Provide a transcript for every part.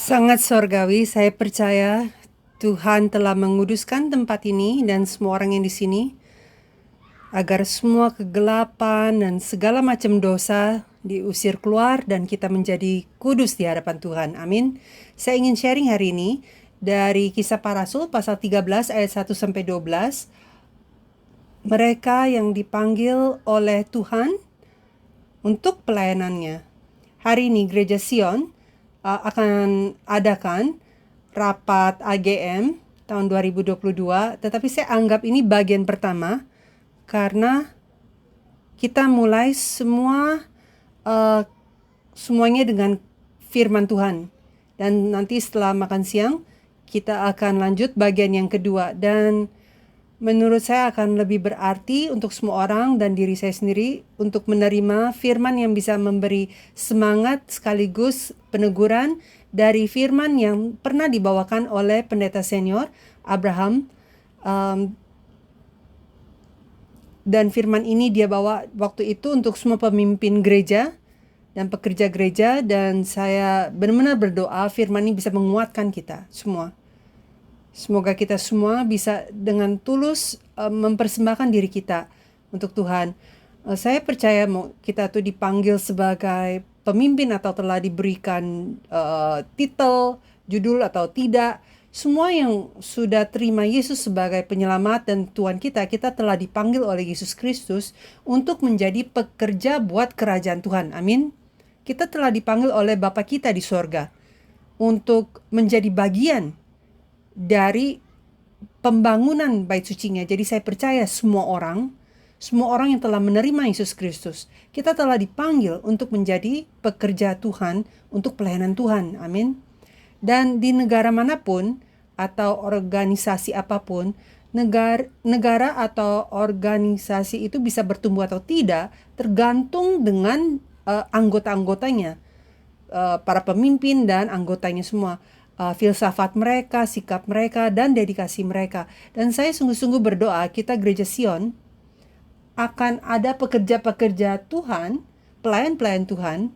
Sangat sorgawi, saya percaya Tuhan telah menguduskan tempat ini dan semua orang yang di sini agar semua kegelapan dan segala macam dosa diusir keluar dan kita menjadi kudus di hadapan Tuhan. Amin. Saya ingin sharing hari ini dari Kisah Para Rasul pasal 13 ayat 1 sampai 12. Mereka yang dipanggil oleh Tuhan untuk pelayanannya. Hari ini Gereja Sion akan adakan rapat AGM tahun 2022, tetapi saya anggap ini bagian pertama karena kita mulai semuanya dengan firman Tuhan. Dan nanti setelah makan siang kita akan lanjut bagian yang kedua, dan menurut saya akan lebih berarti untuk semua orang dan diri saya sendiri untuk menerima firman yang bisa memberi semangat sekaligus peneguran dari firman yang pernah dibawakan oleh pendeta senior Abraham. Dan firman ini dia bawa waktu itu untuk semua pemimpin gereja dan pekerja gereja, dan saya benar-benar berdoa firman ini bisa menguatkan kita semua. Semoga kita semua bisa dengan tulus mempersembahkan diri kita untuk Tuhan. Saya percaya kita tuh dipanggil sebagai pemimpin atau telah diberikan titel, judul atau tidak. Semua yang sudah terima Yesus sebagai penyelamat dan Tuhan kita, kita telah dipanggil oleh Yesus Kristus untuk menjadi pekerja buat kerajaan Tuhan. Amin. Kita telah dipanggil oleh Bapa kita di sorga untuk menjadi bagian dari pembangunan bait sucinya. Jadi saya percaya semua orang yang telah menerima Yesus Kristus, kita telah dipanggil untuk menjadi pekerja Tuhan untuk pelayanan Tuhan. Amin. Dan di negara manapun atau organisasi apapun, negara atau organisasi itu bisa bertumbuh atau tidak tergantung dengan anggota-anggotanya, para pemimpin dan anggotanya semua. Filsafat mereka, sikap mereka, dan dedikasi mereka. Dan saya sungguh-sungguh berdoa kita Gereja Sion akan ada pekerja-pekerja Tuhan, pelayan-pelayan Tuhan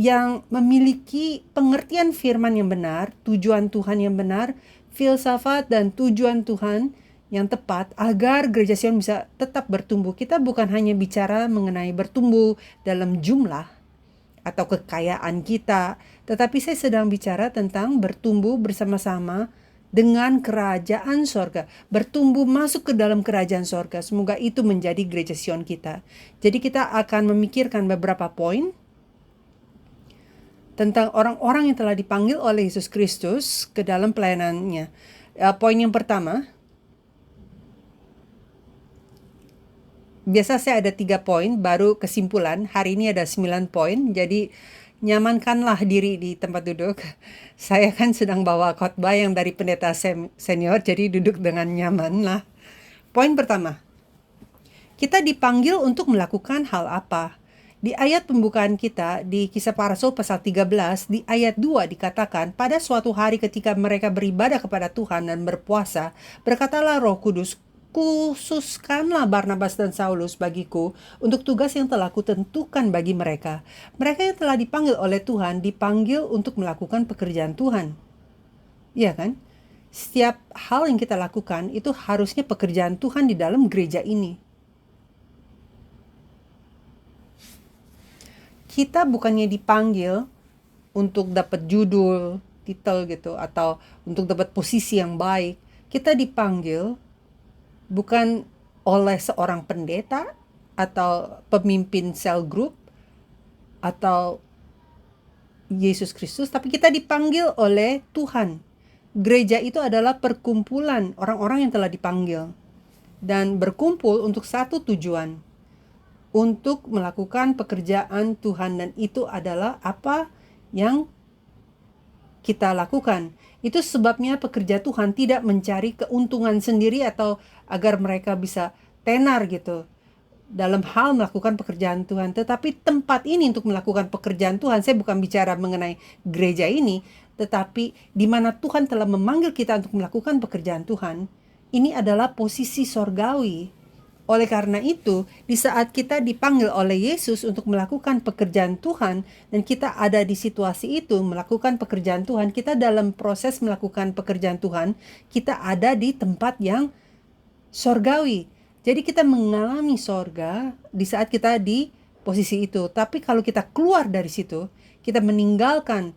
yang memiliki pengertian firman yang benar, tujuan Tuhan yang benar, filsafat dan tujuan Tuhan yang tepat agar Gereja Sion bisa tetap bertumbuh. Kita bukan hanya bicara mengenai bertumbuh dalam jumlah atau kekayaan kita, tetapi saya sedang bicara tentang bertumbuh bersama-sama dengan kerajaan sorga, bertumbuh masuk ke dalam kerajaan sorga. Semoga itu menjadi Gereja Sion kita. Jadi kita akan memikirkan beberapa poin tentang orang-orang yang telah dipanggil oleh Yesus Kristus ke dalam pelayanannya. Poin yang pertama, biasa saya ada 3 poin, baru kesimpulan. Hari ini ada 9 poin, jadi nyamankanlah diri di tempat duduk. Saya kan sedang bawa khotbah yang dari pendeta senior, jadi duduk dengan nyaman lah. Poin pertama, kita dipanggil untuk melakukan hal apa? Di ayat pembukaan kita, di Kisah Para Rasul pasal 13, di ayat 2 dikatakan, pada suatu hari ketika mereka beribadah kepada Tuhan dan berpuasa, berkatalah Roh Kudus, khususkanlah Barnabas dan Saulus bagiku untuk tugas yang telah kutentukan bagi mereka. Mereka yang telah dipanggil oleh Tuhan, dipanggil untuk melakukan pekerjaan Tuhan. Iya kan? Setiap hal yang kita lakukan itu harusnya pekerjaan Tuhan di dalam gereja ini. Kita bukannya dipanggil untuk dapat judul, titel gitu, atau untuk dapat posisi yang baik. Kita dipanggil bukan oleh seorang pendeta atau pemimpin sel group atau Yesus Kristus, tapi kita dipanggil oleh Tuhan. Gereja itu adalah perkumpulan orang-orang yang telah dipanggil dan berkumpul untuk satu tujuan, untuk melakukan pekerjaan Tuhan, dan itu adalah apa yang kita lakukan. Itu sebabnya pekerja Tuhan tidak mencari keuntungan sendiri atau agar mereka bisa tenar gitu dalam hal melakukan pekerjaan Tuhan. Tetapi tempat ini untuk melakukan pekerjaan Tuhan, saya bukan bicara mengenai gereja ini, tetapi di mana Tuhan telah memanggil kita untuk melakukan pekerjaan Tuhan. Ini adalah posisi sorgawi. Oleh karena itu, di saat kita dipanggil oleh Yesus untuk melakukan pekerjaan Tuhan, dan kita ada di situasi itu melakukan pekerjaan Tuhan, kita dalam proses melakukan pekerjaan Tuhan, kita ada di tempat yang sorgawi. Jadi kita mengalami sorga di saat kita di posisi itu. Tapi kalau kita keluar dari situ, kita meninggalkan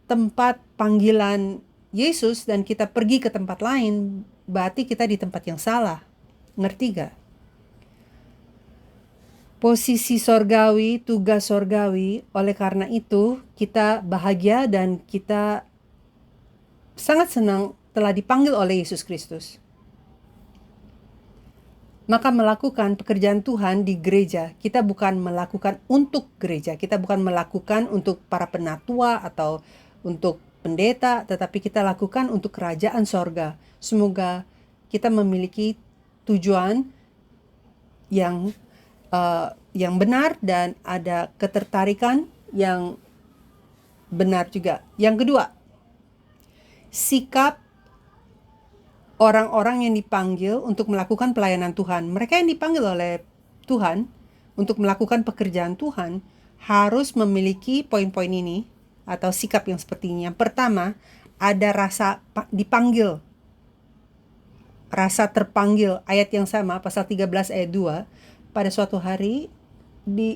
tempat panggilan Yesus dan kita pergi ke tempat lain, berarti kita di tempat yang salah. Ngerti gak? Posisi sorgawi, tugas sorgawi, oleh karena itu kita bahagia dan kita sangat senang telah dipanggil oleh Yesus Kristus. Maka melakukan pekerjaan Tuhan di gereja, kita bukan melakukan untuk gereja, kita bukan melakukan untuk para penatua atau untuk pendeta, tetapi kita lakukan untuk kerajaan sorga. Semoga kita memiliki tujuan yang benar dan ada ketertarikan yang benar juga. Yang kedua, sikap orang-orang yang dipanggil untuk melakukan pelayanan Tuhan. Mereka yang dipanggil oleh Tuhan untuk melakukan pekerjaan Tuhan harus memiliki poin-poin ini atau sikap yang seperti ini. Yang pertama, ada rasa dipanggil. Rasa terpanggil, ayat yang sama, pasal 13 ayat 2. Pada suatu hari,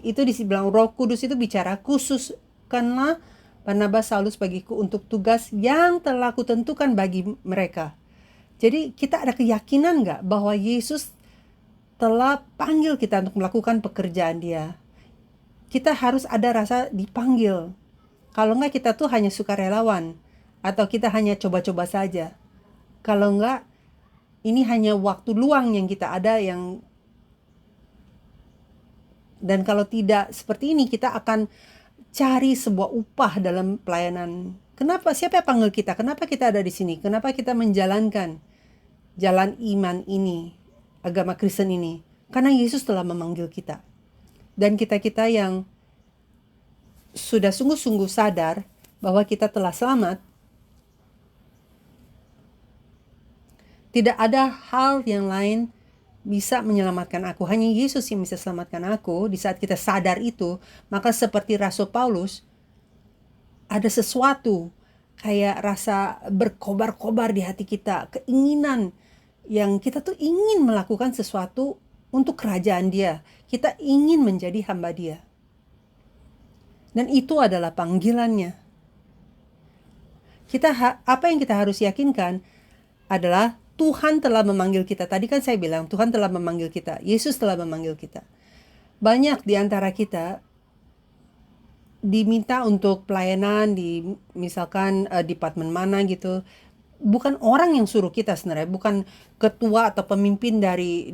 itu dibilang Roh Kudus itu bicara, khususkanlah Barnabas Saulus bagiku untuk tugas yang telah kutentukan bagi mereka. Jadi kita ada keyakinan nggak bahwa Yesus telah panggil kita untuk melakukan pekerjaan Dia? Kita harus ada rasa dipanggil. Kalau nggak kita tuh hanya sukarelawan atau kita hanya coba-coba saja. Kalau nggak, ini hanya waktu luang yang kita ada dan kalau tidak seperti ini kita akan cari sebuah upah dalam pelayanan. Kenapa? Siapa yang panggil kita? Kenapa kita ada di sini? Kenapa kita menjalankan jalan iman ini, agama Kristen ini? Karena Yesus telah memanggil kita. Dan kita-kita yang sudah sungguh-sungguh sadar bahwa kita telah selamat, tidak ada hal yang lain bisa menyelamatkan aku. Hanya Yesus yang bisa selamatkan aku. Di saat kita sadar itu, maka seperti Rasul Paulus, ada sesuatu kayak rasa berkobar-kobar di hati kita, keinginan yang kita tuh ingin melakukan sesuatu untuk kerajaan Dia. Kita ingin menjadi hamba Dia. Dan itu adalah panggilannya. Apa yang kita harus yakinkan adalah Tuhan telah memanggil kita. Tadi kan saya bilang Tuhan telah memanggil kita. Yesus telah memanggil kita. Banyak di antara kita diminta untuk pelayanan di misalkan departemen mana gitu. Bukan orang yang suruh kita sebenarnya, bukan ketua atau pemimpin dari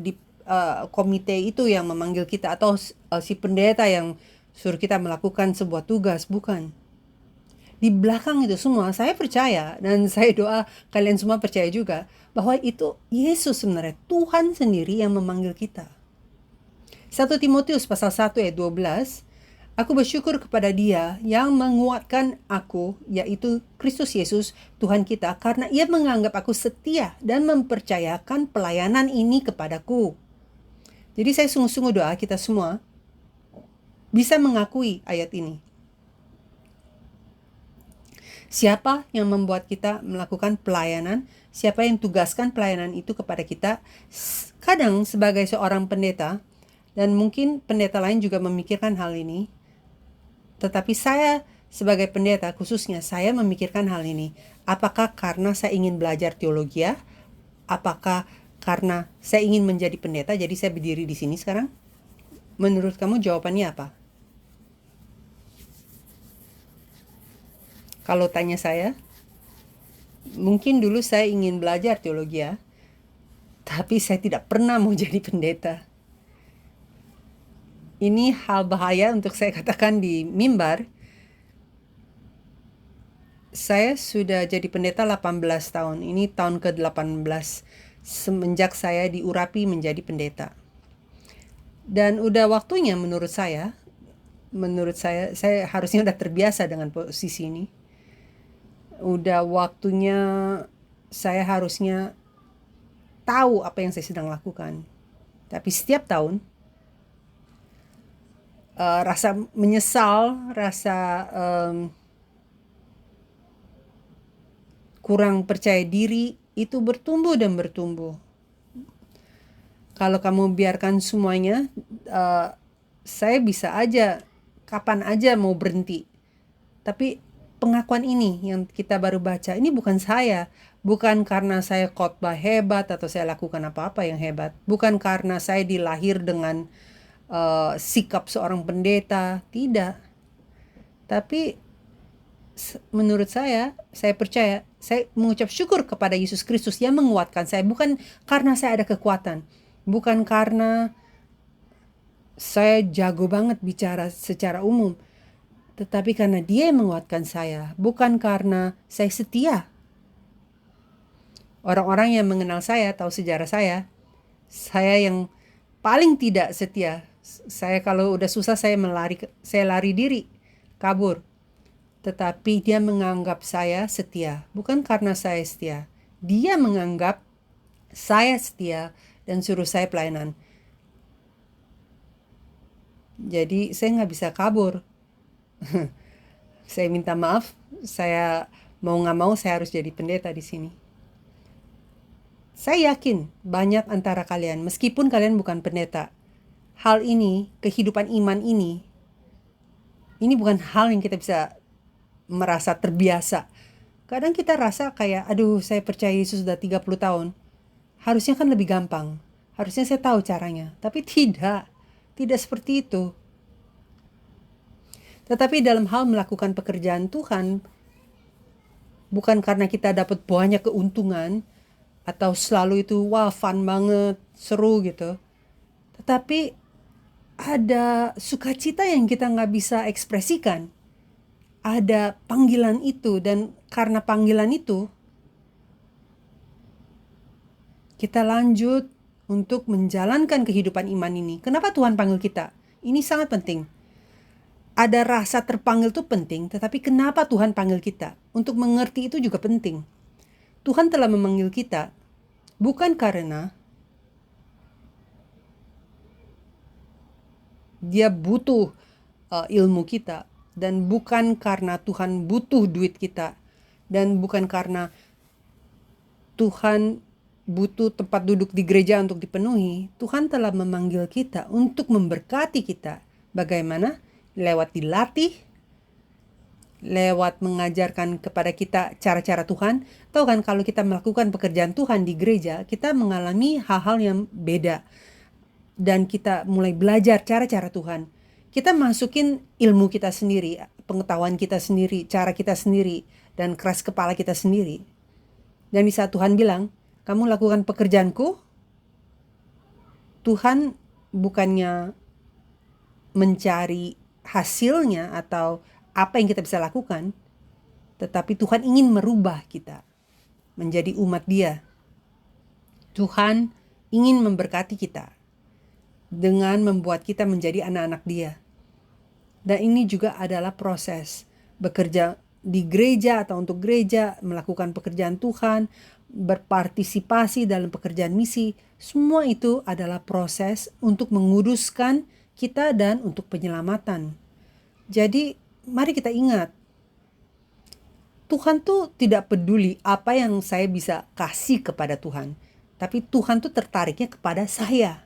komite itu yang memanggil kita atau si pendeta yang suruh kita melakukan sebuah tugas, bukan. Di belakang itu semua saya percaya dan saya doa kalian semua percaya juga bahwa itu Yesus sebenarnya, Tuhan sendiri yang memanggil kita. 1 Timotius pasal 1 ayat 12, aku bersyukur kepada Dia yang menguatkan aku, yaitu Kristus Yesus Tuhan kita, karena Ia menganggap aku setia dan mempercayakan pelayanan ini kepadaku. Jadi saya sungguh-sungguh doa kita semua bisa mengakui ayat ini. Siapa yang membuat kita melakukan pelayanan? Siapa yang tugaskan pelayanan itu kepada kita? Kadang sebagai seorang pendeta, dan mungkin pendeta lain juga memikirkan hal ini, tetapi saya sebagai pendeta khususnya, saya memikirkan hal ini. Apakah karena saya ingin belajar teologi? Apakah karena saya ingin menjadi pendeta, jadi saya berdiri di sini sekarang? Menurut kamu jawabannya apa? Kalau tanya saya, mungkin dulu saya ingin belajar teologi, tapi saya tidak pernah mau jadi pendeta. Ini hal bahaya untuk saya katakan di mimbar. Saya sudah jadi pendeta 18 tahun. Ini tahun ke-18 semenjak saya diurapi menjadi pendeta. Dan udah waktunya menurut saya harusnya udah terbiasa dengan posisi ini. Udah waktunya saya harusnya tahu apa yang saya sedang lakukan. Tapi setiap tahun rasa menyesal, rasa kurang percaya diri itu bertumbuh dan bertumbuh. Kalau kamu biarkan semuanya, saya bisa aja kapan aja mau berhenti. Tapi pengakuan ini yang kita baru baca, ini bukan saya. Bukan karena saya khotbah hebat atau saya lakukan apa-apa yang hebat. Bukan karena saya dilahir dengan sikap seorang pendeta. Tidak. Tapi menurut saya percaya, saya mengucap syukur kepada Yesus Kristus yang menguatkan saya. Bukan karena saya ada kekuatan. Bukan karena saya jago banget bicara secara umum. Tetapi karena Dia yang menguatkan saya. Bukan karena saya setia. Orang-orang yang mengenal saya, tahu sejarah saya yang paling tidak setia. Saya kalau udah susah saya lari diri, kabur. Tetapi Dia menganggap saya setia, bukan karena saya setia. Dia menganggap saya setia dan suruh saya pelayanan. Jadi saya nggak bisa kabur. Saya minta maaf, saya mau nggak mau saya harus jadi pendeta di sini. Saya yakin banyak antara kalian, meskipun kalian bukan pendeta, hal ini, kehidupan iman ini bukan hal yang kita bisa merasa terbiasa. Kadang kita rasa kayak, aduh saya percaya Yesus sudah 30 tahun. Harusnya kan lebih gampang. Harusnya saya tahu caranya. Tapi tidak seperti itu. Tetapi dalam hal melakukan pekerjaan Tuhan, bukan karena kita dapat banyak keuntungan, atau selalu itu wah fun banget, seru gitu. Tetapi ada sukacita yang kita nggak bisa ekspresikan. Ada panggilan itu, dan karena panggilan itu kita lanjut untuk menjalankan kehidupan iman ini. Kenapa Tuhan panggil kita? Ini sangat penting. Ada rasa terpanggil itu penting, tetapi kenapa Tuhan panggil kita? Untuk mengerti itu juga penting. Tuhan telah memanggil kita bukan karena Dia butuh ilmu kita, dan bukan karena Tuhan butuh duit kita, dan bukan karena Tuhan butuh tempat duduk di gereja untuk dipenuhi. Tuhan telah memanggil kita untuk memberkati kita. Bagaimana? Lewat dilatih, lewat mengajarkan kepada kita cara-cara Tuhan. Tahu kan, kalau kita melakukan pekerjaan Tuhan di gereja, kita mengalami hal-hal yang beda. Dan kita mulai belajar cara-cara Tuhan. Kita masukin ilmu kita sendiri, pengetahuan kita sendiri, cara kita sendiri, dan keras kepala kita sendiri. Dan di saat Tuhan bilang, kamu lakukan pekerjaanku, Tuhan bukannya mencari hasilnya atau apa yang kita bisa lakukan, tetapi Tuhan ingin merubah kita menjadi umat Dia. Tuhan ingin memberkati kita dengan membuat kita menjadi anak-anak Dia. Dan ini juga adalah proses bekerja di gereja atau untuk gereja, melakukan pekerjaan Tuhan, berpartisipasi dalam pekerjaan misi. Semua itu adalah proses untuk menguduskan kita dan untuk penyelamatan. Jadi mari kita ingat, Tuhan tuh tidak peduli apa yang saya bisa kasih kepada Tuhan, tapi Tuhan tuh tertariknya kepada saya,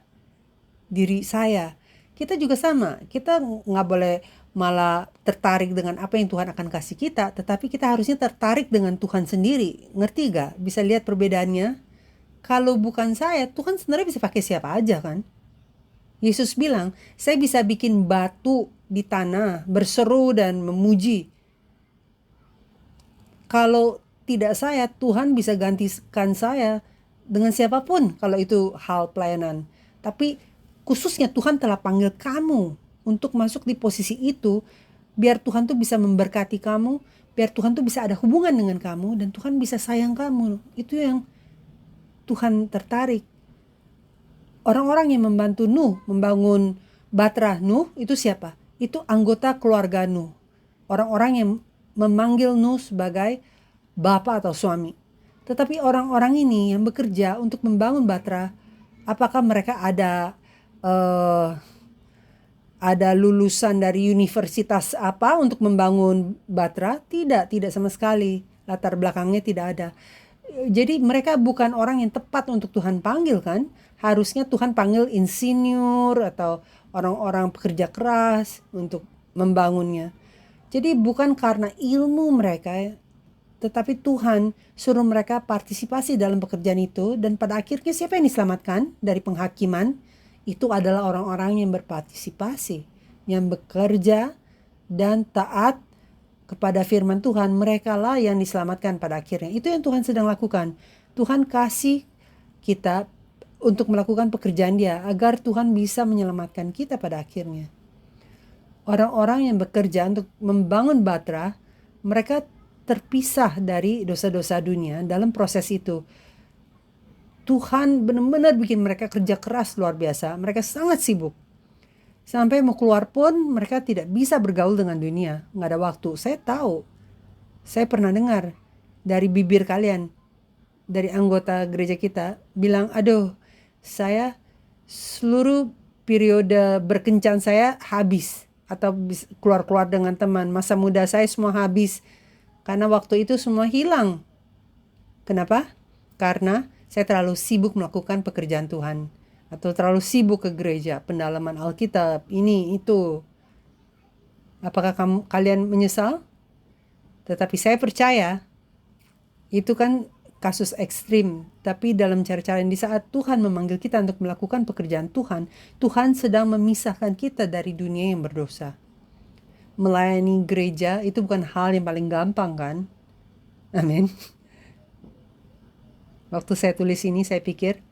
diri saya. Kita juga sama, kita nggak boleh malah tertarik dengan apa yang Tuhan akan kasih kita, tetapi kita harusnya tertarik dengan Tuhan sendiri. Ngerti gak? Bisa lihat perbedaannya? Kalau bukan saya, Tuhan sebenarnya bisa pakai siapa aja kan? Yesus bilang, saya bisa bikin batu di tanah, berseru dan memuji. Kalau tidak saya, Tuhan bisa gantikan saya dengan siapapun kalau itu hal pelayanan. Tapi khususnya Tuhan telah panggil kamu untuk masuk di posisi itu, biar Tuhan tuh bisa memberkati kamu, biar Tuhan tuh bisa ada hubungan dengan kamu, dan Tuhan bisa sayang kamu. Itu yang Tuhan tertarik. Orang-orang yang membantu Nuh membangun Batra Nuh itu siapa? Itu anggota keluarga Nuh. Orang-orang yang memanggil Nuh sebagai bapak atau suami. Tetapi orang-orang ini yang bekerja untuk membangun Batra, Apakah mereka eh, ada lulusan dari universitas apa untuk membangun Batra? Tidak, tidak sama sekali. Latar belakangnya tidak ada. Jadi mereka bukan orang yang tepat untuk Tuhan panggil kan? Harusnya Tuhan panggil insinyur atau orang-orang pekerja keras untuk membangunnya. Jadi bukan karena ilmu mereka, tetapi Tuhan suruh mereka partisipasi dalam pekerjaan itu, dan pada akhirnya siapa yang diselamatkan dari penghakiman? Itu adalah orang-orang yang berpartisipasi, yang bekerja dan taat kepada firman Tuhan. Mereka lah yang diselamatkan pada akhirnya. Itu yang Tuhan sedang lakukan. Tuhan kasih kita untuk melakukan pekerjaan Dia agar Tuhan bisa menyelamatkan kita pada akhirnya. Orang-orang yang bekerja untuk membangun Batra, mereka terpisah dari dosa-dosa dunia dalam proses itu. Tuhan benar-benar bikin mereka kerja keras luar biasa. Mereka sangat sibuk. Sampai mau keluar pun mereka tidak bisa bergaul dengan dunia. Nggak ada waktu. Saya tahu. Saya pernah dengar dari bibir kalian, dari anggota gereja kita, bilang, aduh, saya seluruh periode berkencan saya habis. Atau keluar-keluar dengan teman. Masa muda saya semua habis. Karena waktu itu semua hilang. Kenapa? Karena saya terlalu sibuk melakukan pekerjaan Tuhan. Atau terlalu sibuk ke gereja, pendalaman Alkitab, ini, itu. Apakah kalian menyesal? Tetapi saya percaya, itu kan kasus ekstrim. Tapi dalam cara-cara di saat Tuhan memanggil kita untuk melakukan pekerjaan Tuhan, Tuhan sedang memisahkan kita dari dunia yang berdosa. Melayani gereja itu bukan hal yang paling gampang kan? Amin. Waktu saya tulis ini saya pikir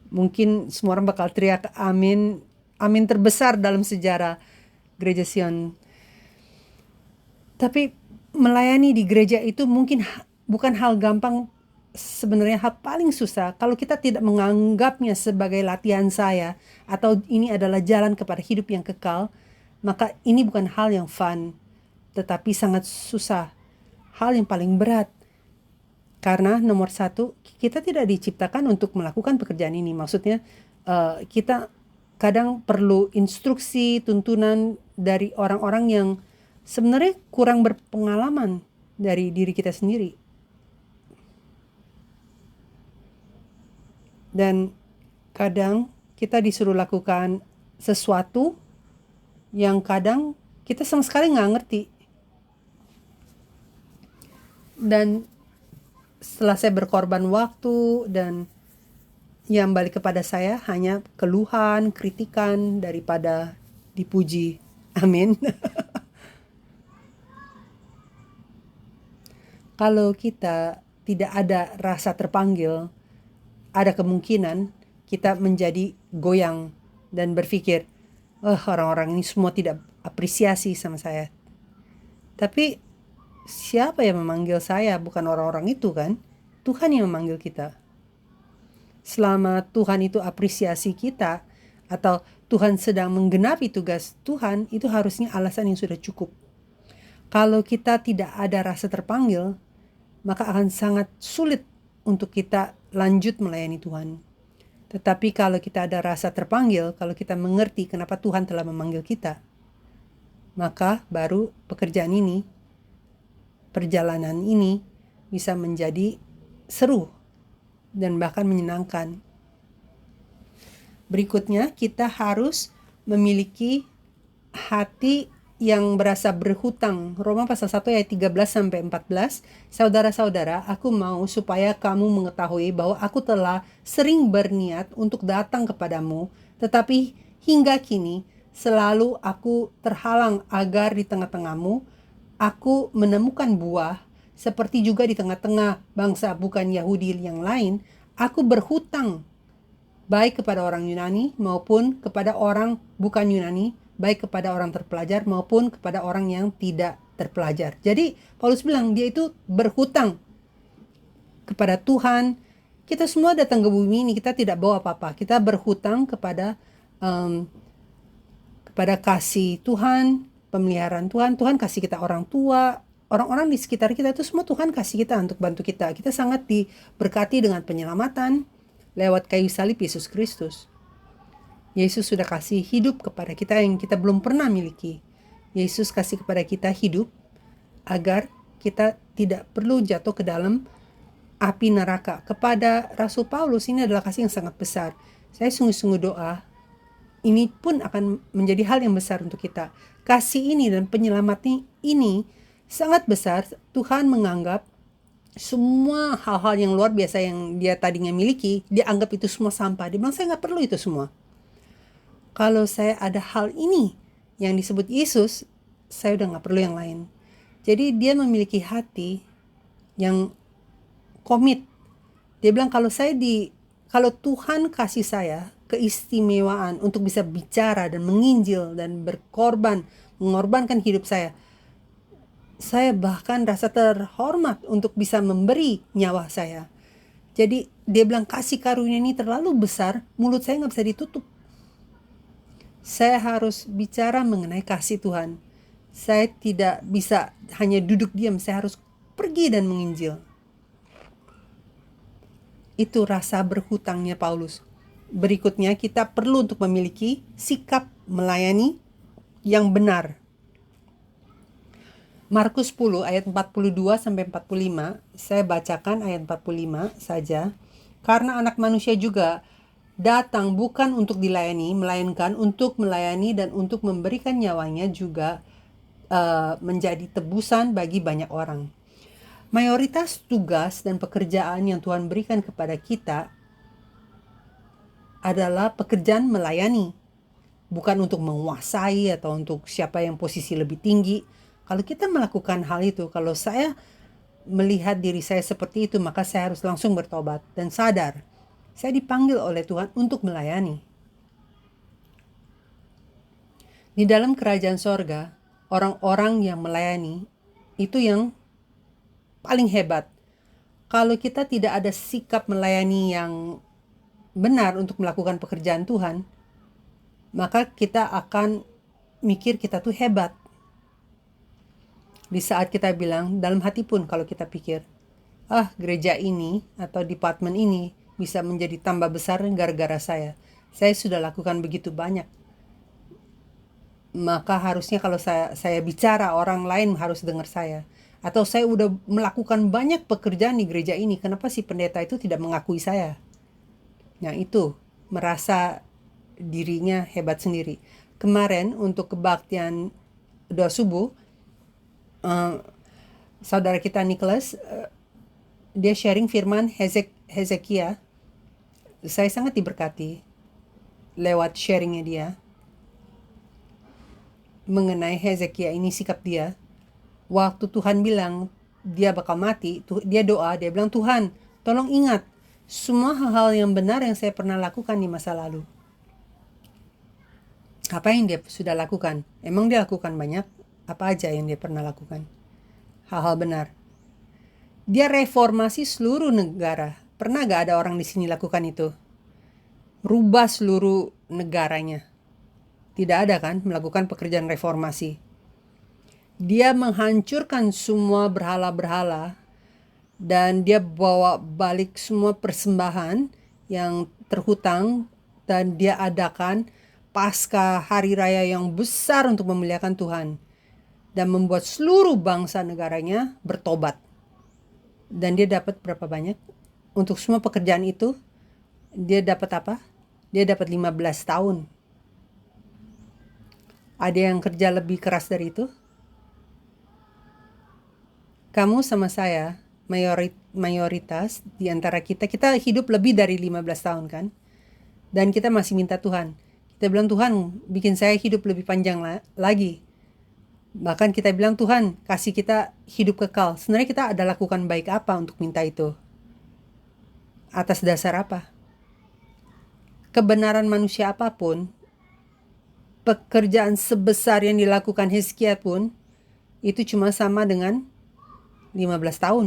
mungkin semua orang bakal teriak amin. Amin terbesar dalam sejarah Gereja Sion. Tapi melayani di gereja itu mungkin bukan hal gampang. Sebenarnya hal paling susah kalau kita tidak menganggapnya sebagai latihan saya atau ini adalah jalan kepada hidup yang kekal. Maka ini bukan hal yang fun, tetapi sangat susah. Hal yang paling berat. Karena nomor satu, kita tidak diciptakan untuk melakukan pekerjaan ini. Maksudnya kita kadang perlu instruksi, tuntunan dari orang-orang yang sebenarnya kurang berpengalaman dari diri kita sendiri. Dan kadang kita disuruh lakukan sesuatu yang kadang kita sama sekali nggak ngerti. Dan setelah saya berkorban waktu dan yang balik kepada saya hanya keluhan, kritikan daripada dipuji. Amin. Kalau kita tidak ada rasa terpanggil, ada kemungkinan kita menjadi goyang dan berpikir, orang-orang ini semua tidak apresiasi sama saya. Tapi siapa yang memanggil saya? Bukan orang-orang itu kan? Tuhan yang memanggil kita. Selama Tuhan itu apresiasi kita, atau Tuhan sedang menggenapi tugas Tuhan, itu harusnya alasan yang sudah cukup. Kalau kita tidak ada rasa terpanggil, maka akan sangat sulit untuk kita lanjut melayani Tuhan. Tetapi kalau kita ada rasa terpanggil, kalau kita mengerti kenapa Tuhan telah memanggil kita, maka baru pekerjaan ini, perjalanan ini bisa menjadi seru dan bahkan menyenangkan. Berikutnya, kita harus memiliki hati yang berasa berhutang. Roma pasal 1 ayat 13-14. Saudara-saudara, aku mau supaya kamu mengetahui bahwa aku telah sering berniat untuk datang kepadamu, tetapi hingga kini selalu aku terhalang agar di tengah-tengahmu aku menemukan buah, seperti juga di tengah-tengah bangsa bukan Yahudi yang lain, aku berhutang baik kepada orang Yunani maupun kepada orang bukan Yunani, baik kepada orang terpelajar maupun kepada orang yang tidak terpelajar. Jadi Paulus bilang dia itu berhutang kepada Tuhan. Kita semua datang ke bumi ini, kita tidak bawa apa-apa. Kita berhutang kepada kasih Tuhan, pemeliharaan Tuhan. Tuhan kasih kita orang tua, orang-orang di sekitar kita itu semua Tuhan kasih kita untuk bantu kita. Kita sangat diberkati dengan penyelamatan, lewat kayu salib Yesus Kristus. Yesus sudah kasih hidup kepada kita yang kita belum pernah miliki. Yesus kasih kepada kita hidup agar kita tidak perlu jatuh ke dalam api neraka. Kepada Rasul Paulus ini adalah kasih yang sangat besar. Saya sungguh-sungguh doa, ini pun akan menjadi hal yang besar untuk kita. Kasih ini dan penyelamat ini sangat besar. Tuhan menganggap semua hal-hal yang luar biasa yang dia tadinya miliki, dia anggap itu semua sampah. Dia bilang, saya nggak perlu itu semua. Kalau saya ada hal ini yang disebut Yesus, saya udah nggak perlu yang lain. Jadi dia memiliki hati yang komit. Dia bilang, kalau Tuhan kasih saya keistimewaan untuk bisa bicara dan menginjil dan mengorbankan hidup saya bahkan rasa terhormat untuk bisa memberi nyawa saya. Jadi dia bilang kasih karunia ini terlalu besar, mulut saya nggak bisa ditutup. Saya harus bicara mengenai kasih Tuhan. Saya tidak bisa hanya duduk diam, saya harus pergi dan menginjil. Itu rasa berhutangnya Paulus. Berikutnya kita perlu untuk memiliki sikap melayani yang benar. Markus 10 ayat 42 sampai 45, saya bacakan ayat 45 saja. Karena anak manusia juga datang bukan untuk dilayani, melainkan untuk melayani dan untuk memberikan nyawanya juga menjadi tebusan bagi banyak orang. Mayoritas tugas dan pekerjaan yang Tuhan berikan kepada kita adalah pekerjaan melayani. Bukan untuk menguasai atau untuk siapa yang posisi lebih tinggi. Kalau kita melakukan hal itu, kalau saya melihat diri saya seperti itu, maka saya harus langsung bertobat dan sadar. Saya dipanggil oleh Tuhan untuk melayani. Di dalam kerajaan sorga, orang-orang yang melayani, itu yang paling hebat. Kalau kita tidak ada sikap melayani yang benar untuk melakukan pekerjaan Tuhan, maka kita akan mikir kita tuh hebat. Di saat kita bilang, dalam hati pun kalau kita pikir, gereja ini atau departemen ini bisa menjadi tambah besar gara-gara saya. Saya sudah lakukan begitu banyak. Maka harusnya kalau saya bicara, orang lain harus dengar saya. Atau saya udah melakukan banyak pekerjaan di gereja ini, kenapa si pendeta itu tidak mengakui saya? Nah itu, merasa dirinya hebat sendiri. Kemarin untuk kebaktian doa subuh, saudara kita Nicholas, dia sharing firman Hezekia. Saya sangat diberkati lewat sharingnya dia mengenai Hezekia ini, sikap dia. Waktu Tuhan bilang dia bakal mati, dia doa, dia bilang, Tuhan tolong ingat semua hal-hal yang benar yang saya pernah lakukan di masa lalu. Apa yang dia sudah lakukan? Emang dia lakukan banyak? Apa aja yang dia pernah lakukan? Hal-hal benar. Dia reformasi seluruh negara. Pernah gak ada orang di sini lakukan itu? Rubah seluruh negaranya. Tidak ada kan melakukan pekerjaan reformasi. Dia menghancurkan semua berhala-berhala dan dia bawa balik semua persembahan yang terhutang dan dia adakan pasca hari raya yang besar untuk memuliakan Tuhan dan membuat seluruh bangsa negaranya bertobat. Dan dia dapat berapa banyak? Untuk semua pekerjaan itu, dia dapat apa? Dia dapat 15 tahun. Ada yang kerja lebih keras dari itu? Kamu sama saya, mayoritas di antara kita hidup lebih dari 15 tahun kan? Dan kita masih minta Tuhan. Kita bilang, Tuhan bikin saya hidup lebih panjang lagi. Bahkan kita bilang, Tuhan kasih kita hidup kekal. Sebenarnya kita ada lakukan baik apa untuk minta itu? Atas dasar apa? Kebenaran manusia apapun, pekerjaan sebesar yang dilakukan Hizkia pun, itu cuma sama dengan 15 tahun.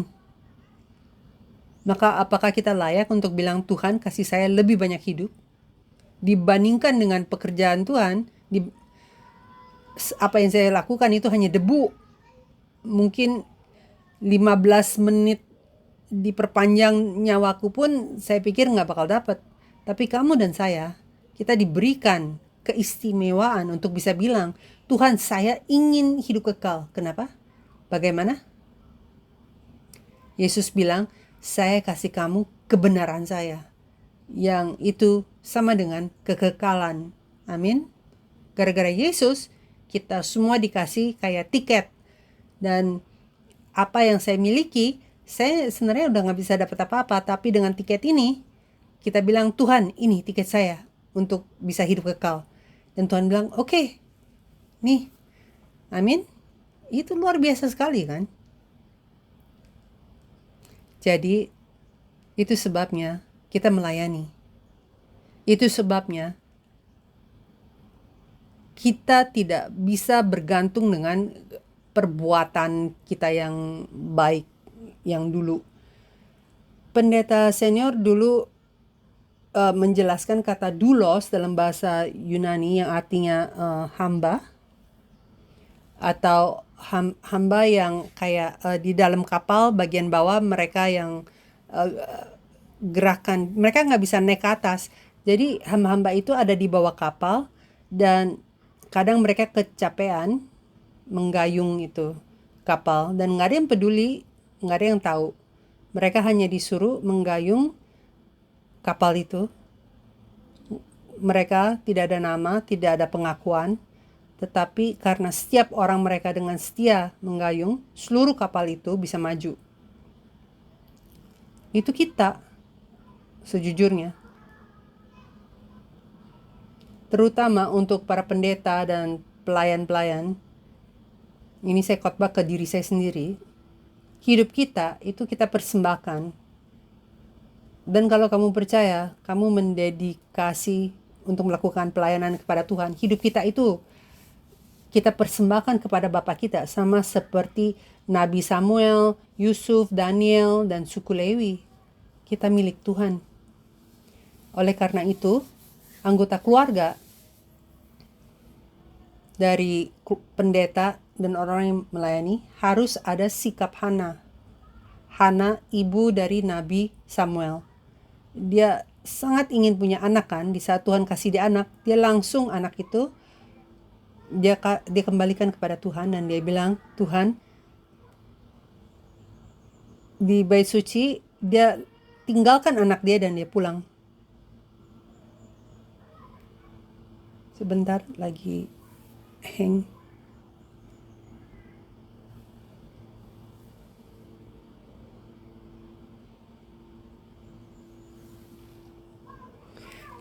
Maka apakah kita layak untuk bilang, Tuhan kasih saya lebih banyak hidup? Dibandingkan dengan pekerjaan Tuhan, apa yang saya lakukan itu hanya debu. Mungkin 15 menit diperpanjang nyawaku pun saya pikir nggak bakal dapat. Tapi kamu dan saya, kita diberikan keistimewaan untuk bisa bilang, Tuhan, saya ingin hidup kekal. Kenapa? Bagaimana? Yesus bilang, saya kasih kamu kebenaran saya. Yang itu sama dengan kekekalan. Amin. Gara-gara Yesus, kita semua dikasih kayak tiket. Dan apa yang saya miliki, saya sebenarnya udah gak bisa dapat apa-apa. Tapi dengan tiket ini, kita bilang, Tuhan, ini tiket saya untuk bisa hidup kekal. Dan Tuhan bilang, oke, nih. Amin. Itu luar biasa sekali kan. Jadi, itu sebabnya kita melayani. Itu sebabnya kita tidak bisa bergantung dengan perbuatan kita yang baik yang dulu. Pendeta senior dulu menjelaskan kata doulos dalam bahasa Yunani yang artinya hamba, atau hamba yang kayak di dalam kapal bagian bawah mereka yang gerakan, mereka nggak bisa naik ke atas. Jadi hamba-hamba itu ada di bawah kapal dan kadang mereka kecapean menggayung itu kapal dan nggak ada yang peduli, nggak ada yang tahu. Mereka hanya disuruh menggayung kapal itu. Mereka tidak ada nama, tidak ada pengakuan. Tetapi karena setiap orang mereka dengan setia menggayung, seluruh kapal itu bisa maju. Itu kita, sejujurnya. Terutama untuk para pendeta dan pelayan-pelayan. Ini saya khotbah ke diri saya sendiri. Hidup kita itu kita persembahkan. Dan kalau kamu percaya, kamu mendedikasi untuk melakukan pelayanan kepada Tuhan. Hidup kita itu kita persembahkan kepada Bapa kita, sama seperti Nabi Samuel, Yusuf, Daniel, dan suku Lewi. Kita milik Tuhan. Oleh karena itu, anggota keluarga dari pendeta dan orang yang melayani harus ada sikap Hana. Hana, ibu dari Nabi Samuel. Dia sangat ingin punya anak kan, di saat Tuhan kasih dia anak, dia langsung anak itu dia kembalikan kepada Tuhan dan dia bilang, Tuhan, di bait suci dia tinggalkan anak dia dan dia pulang. Sebentar lagi hang.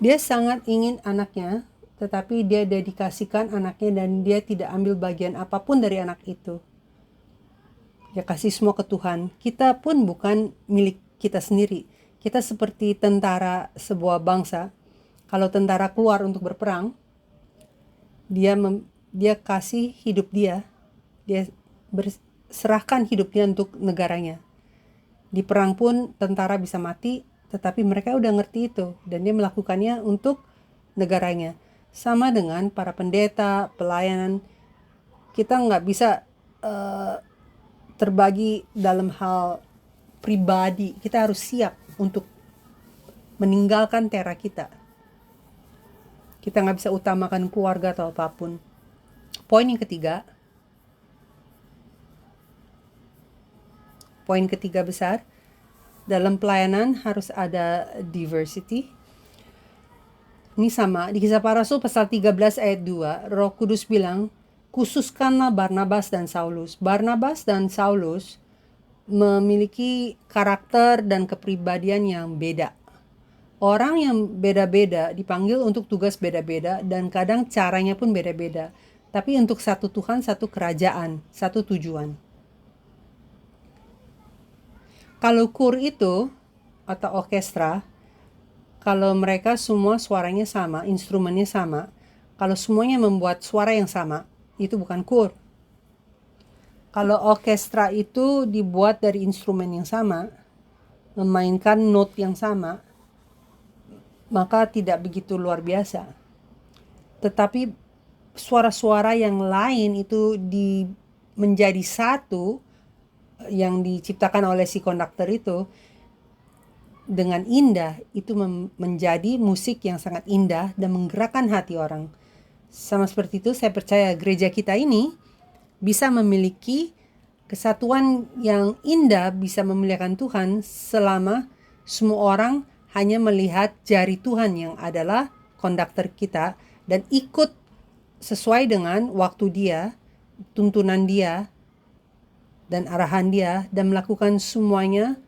Dia sangat ingin anaknya, tetapi dia dedikasikan anaknya dan dia tidak ambil bagian apapun dari anak itu. Dia kasih semua ke Tuhan. Kita pun bukan milik kita sendiri. Kita seperti tentara sebuah bangsa. Kalau tentara keluar untuk berperang, dia kasih hidup dia berserahkan hidupnya untuk negaranya. Di perang pun tentara bisa mati, tetapi mereka udah ngerti itu dan dia melakukannya untuk negaranya. Sama dengan para pendeta, pelayanan, kita nggak bisa terbagi dalam hal pribadi. Kita harus siap untuk meninggalkan tera kita. Kita nggak bisa utamakan keluarga atau apapun. Poin yang ketiga. Poin ketiga besar. Dalam pelayanan harus ada diversity. Ini sama, di Kisah Para Rasul pasal 13 ayat 2, Roh Kudus bilang, khususkanlah Barnabas dan Saulus. Barnabas dan Saulus memiliki karakter dan kepribadian yang beda. Orang yang beda-beda dipanggil untuk tugas beda-beda dan kadang caranya pun beda-beda. Tapi untuk satu Tuhan, satu kerajaan, satu tujuan. Kalau kur itu atau orkestra, kalau mereka semua suaranya sama, instrumennya sama, kalau semuanya membuat suara yang sama, itu bukan kur. Kalau orkestra itu dibuat dari instrumen yang sama, memainkan note yang sama, maka tidak begitu luar biasa. Tetapi suara-suara yang lain itu menjadi satu, yang diciptakan oleh si konduktor itu dengan indah itu menjadi musik yang sangat indah dan menggerakkan hati orang. Sama seperti itu, saya percaya gereja kita ini bisa memiliki kesatuan yang indah, bisa memuliakan Tuhan selama semua orang hanya melihat jari Tuhan yang adalah konduktor kita dan ikut sesuai dengan waktu dia, tuntunan dia, dan arahan dia, dan melakukan semuanya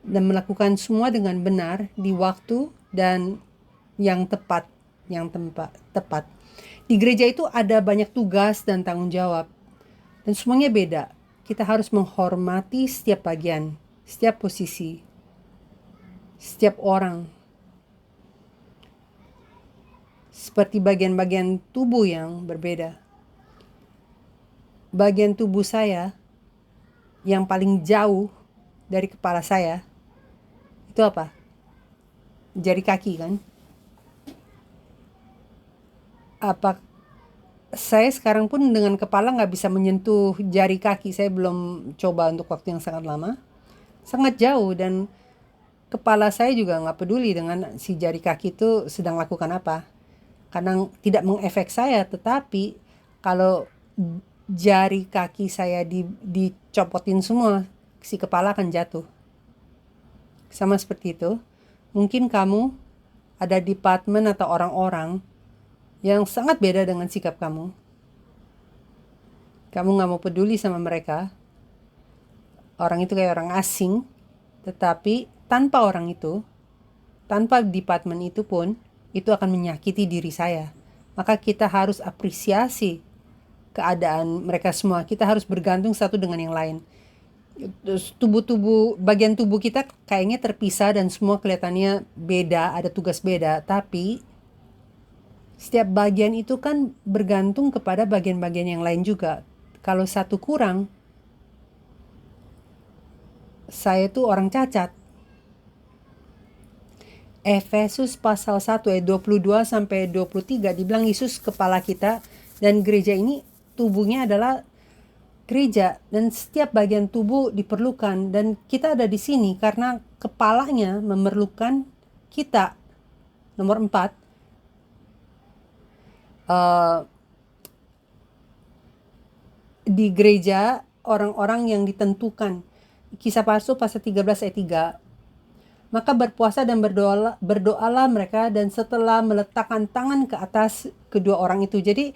dan melakukan semua dengan benar di waktu dan yang tepat, tepat. Di gereja itu ada banyak tugas dan tanggung jawab dan semuanya beda. Kita harus menghormati setiap bagian, setiap posisi, setiap orang. Seperti bagian-bagian tubuh yang berbeda. Bagian tubuh saya yang paling jauh dari kepala saya itu apa? Jari kaki kan? Apa saya sekarang pun dengan kepala nggak bisa menyentuh jari kaki. Saya belum coba untuk waktu yang sangat lama. Sangat jauh dan kepala saya juga nggak peduli dengan si jari kaki itu sedang lakukan apa. Kadang tidak mengefek saya, tetapi kalau jari kaki saya dicopotin semua, si kepala akan jatuh. Sama seperti itu, mungkin kamu ada departemen atau orang-orang yang sangat beda dengan sikap kamu. Kamu gak mau peduli sama mereka. Orang itu kayak orang asing, tetapi tanpa orang itu, tanpa departemen itu pun, itu akan menyakiti diri saya. Maka kita harus apresiasi keadaan mereka semua. Kita harus bergantung satu dengan yang lain. Bagian tubuh kita kayaknya terpisah dan semua kelihatannya beda, ada tugas beda, tapi setiap bagian itu kan bergantung kepada bagian-bagian yang lain juga. Kalau satu kurang, saya tuh orang cacat. Efesus pasal 1 ayat 22 sampai 23 dibilang Yesus kepala kita dan gereja ini tubuhnya adalah gereja dan setiap bagian tubuh diperlukan dan kita ada di sini karena kepalanya memerlukan kita. Nomor 4, di gereja orang-orang yang ditentukan. Kisah Rasul pasal 13 ayat 3. Maka berpuasa dan berdoalah mereka dan setelah meletakkan tangan ke atas kedua orang itu. Jadi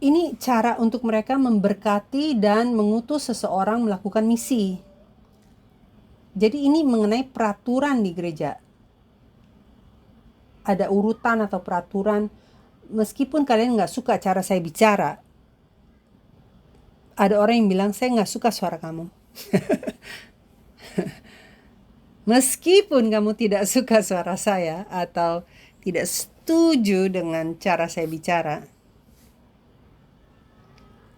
ini cara untuk mereka memberkati dan mengutus seseorang melakukan misi. Jadi ini mengenai peraturan di gereja. Ada urutan atau peraturan. Meskipun kalian gak suka cara saya bicara, ada orang yang bilang saya gak suka suara kamu. Meskipun kamu tidak suka suara saya atau tidak setuju dengan cara saya bicara,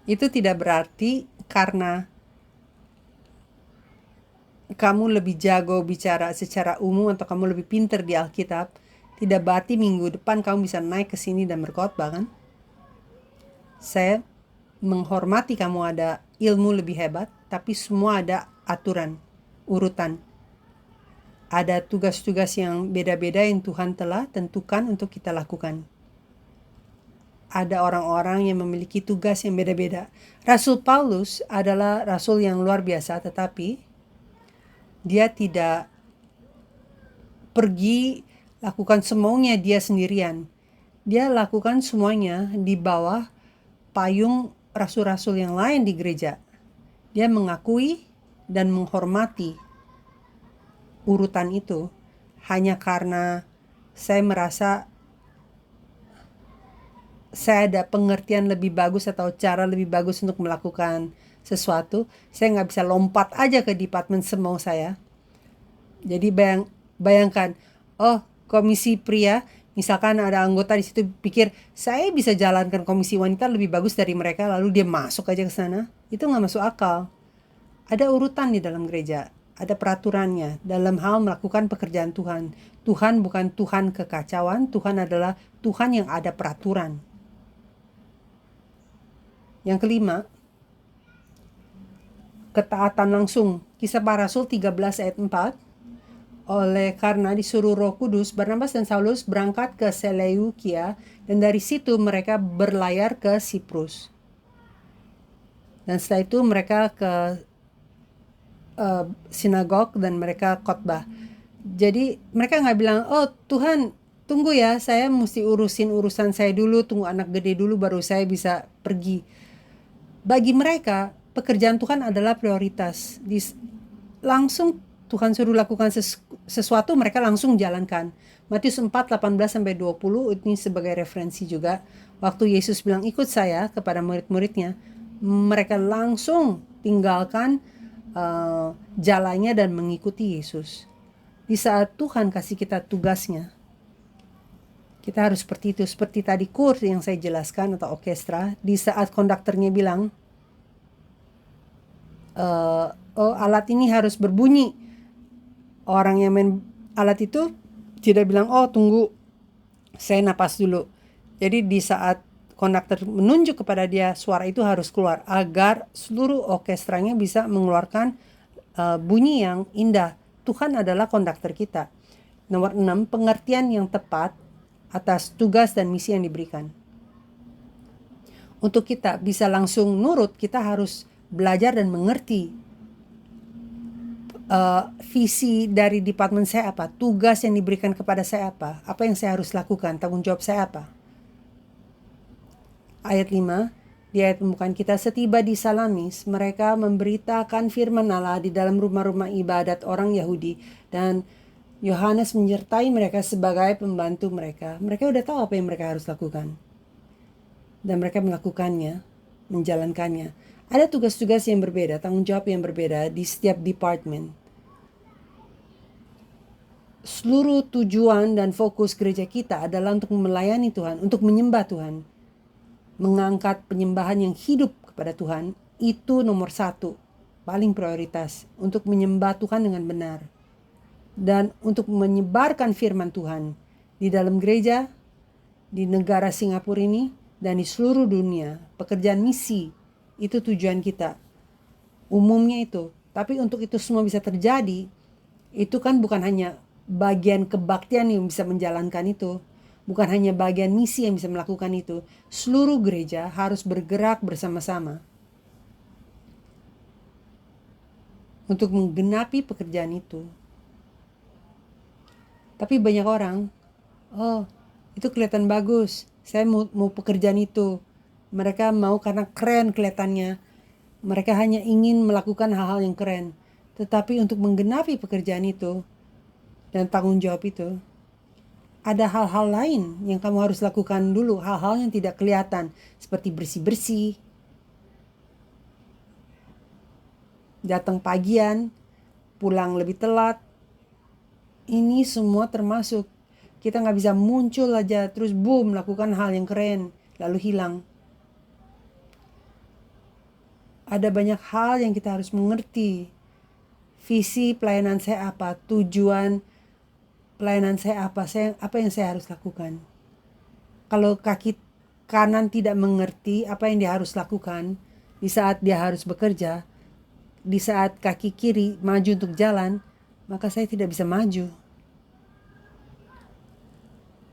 itu tidak berarti karena kamu lebih jago bicara secara umum atau kamu lebih pintar di Alkitab, tidak berarti minggu depan kamu bisa naik ke sini dan berkhotbah kan? Saya menghormati kamu ada ilmu lebih hebat, tapi semua ada aturan, urutan. Ada tugas-tugas yang beda-beda yang Tuhan telah tentukan untuk kita lakukan. Ada orang-orang yang memiliki tugas yang beda-beda. Rasul Paulus adalah rasul yang luar biasa, tetapi dia tidak pergi lakukan semuanya dia sendirian. Dia lakukan semuanya di bawah payung rasul-rasul yang lain di gereja. Dia mengakui dan menghormati urutan itu hanya karena saya merasa saya ada pengertian lebih bagus atau cara lebih bagus untuk melakukan sesuatu. Saya nggak bisa lompat aja ke departemen semau saya. Jadi bayangkan, komisi pria, misalkan ada anggota di situ pikir saya bisa jalankan komisi wanita lebih bagus dari mereka, lalu dia masuk aja ke sana. Itu nggak masuk akal. Ada urutan di dalam gereja, ada peraturannya dalam hal melakukan pekerjaan Tuhan. Tuhan bukan Tuhan kekacauan, Tuhan adalah Tuhan yang ada peraturan. Yang kelima, ketaatan langsung. Kisah Para Rasul 13 ayat 4. Oleh karena disuruh Roh Kudus, Barnabas dan Saulus berangkat ke Seleukia, dan dari situ mereka berlayar ke Siprus. Dan setelah itu mereka ke sinagog dan mereka khotbah. Jadi mereka nggak bilang, oh Tuhan tunggu ya, saya mesti urusin urusan saya dulu, tunggu anak gede dulu baru saya bisa pergi. Bagi mereka, pekerjaan Tuhan adalah prioritas. Langsung Tuhan suruh lakukan sesuatu, mereka langsung jalankan. Matius 4:18-20 ini sebagai referensi juga. Waktu Yesus bilang ikut saya kepada murid-muridnya, mereka langsung tinggalkan jalannya dan mengikuti Yesus. Di saat Tuhan kasih kita tugasnya, kita harus seperti itu. Seperti tadi kurs yang saya jelaskan atau orkestra, di saat konduktornya bilang, oh alat ini harus berbunyi, orang yang main alat itu tidak bilang, oh tunggu saya napas dulu. Jadi di saat konduktor menunjuk kepada dia, suara itu harus keluar agar seluruh orkestranya bisa mengeluarkan bunyi yang indah. Tuhan adalah konduktor kita. Nomor 6, pengertian yang tepat atas tugas dan misi yang diberikan. Untuk kita bisa langsung nurut, kita harus belajar dan mengerti visi dari departemen saya apa, tugas yang diberikan kepada saya apa yang saya harus lakukan, tanggung jawab saya apa. Ayat 5, di ayat pembukaan kita, setiba di Salamis, mereka memberitakan firman Allah di dalam rumah-rumah ibadat orang Yahudi, dan Yohanes menyertai mereka sebagai pembantu mereka. Mereka udah tahu apa yang mereka harus lakukan. Dan mereka melakukannya, menjalankannya. Ada tugas-tugas yang berbeda, tanggung jawab yang berbeda di setiap departemen. Seluruh tujuan dan fokus gereja kita adalah untuk melayani Tuhan, untuk menyembah Tuhan. Mengangkat penyembahan yang hidup kepada Tuhan, itu nomor 1, paling prioritas, untuk menyembah Tuhan dengan benar. Dan untuk menyebarkan firman Tuhan di dalam gereja, di negara Singapura ini, dan di seluruh dunia. Pekerjaan misi, itu tujuan kita. Umumnya itu. Tapi untuk itu semua bisa terjadi, itu kan bukan hanya bagian kebaktian yang bisa menjalankan itu. Bukan hanya bagian misi yang bisa melakukan itu. Seluruh gereja harus bergerak bersama-sama untuk menggenapi pekerjaan itu. Tapi banyak orang, oh itu kelihatan bagus, saya mau pekerjaan itu. Mereka mau karena keren kelihatannya. Mereka hanya ingin melakukan hal-hal yang keren. Tetapi untuk menggenapi pekerjaan itu dan tanggung jawab itu, ada hal-hal lain yang kamu harus lakukan dulu. Hal-hal yang tidak kelihatan, seperti bersih-bersih, datang pagian, pulang lebih telat. Ini semua termasuk. Kita nggak bisa muncul aja terus boom lakukan hal yang keren lalu hilang. Ada banyak hal yang kita harus mengerti. Visi pelayanan saya apa, tujuan pelayanan saya apa yang saya harus lakukan. Kalau kaki kanan tidak mengerti apa yang dia harus lakukan di saat dia harus bekerja, di saat kaki kiri maju untuk jalan, maka saya tidak bisa maju.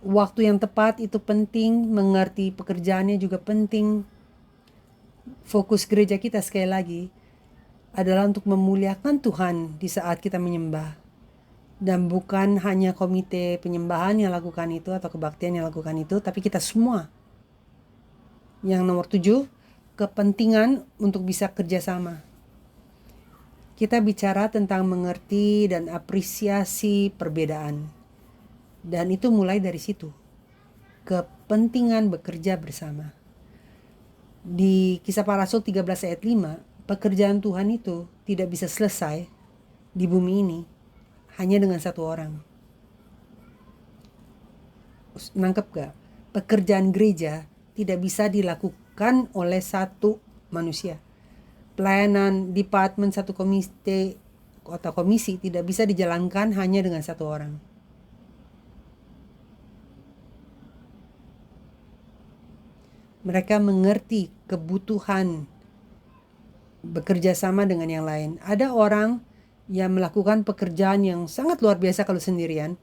Waktu yang tepat itu penting, mengerti pekerjaannya juga penting. Fokus gereja kita sekali lagi adalah untuk memuliakan Tuhan di saat kita menyembah. Dan bukan hanya komite penyembahan yang lakukan itu atau kebaktian yang lakukan itu, tapi kita semua. Yang nomor 7, kepentingan untuk bisa kerjasama. Kita bicara tentang mengerti dan apresiasi perbedaan. Dan itu mulai dari situ. Kepentingan bekerja bersama. Di Kisah Para Rasul 13 ayat 5, pekerjaan Tuhan itu tidak bisa selesai di bumi ini hanya dengan satu orang. Nangkep gak? Pekerjaan gereja tidak bisa dilakukan oleh satu manusia. Pelayanan departemen satu komite atau komisi tidak bisa dijalankan hanya dengan satu orang. Mereka mengerti kebutuhan bekerja sama dengan yang lain. Ada orang yang melakukan pekerjaan yang sangat luar biasa kalau sendirian,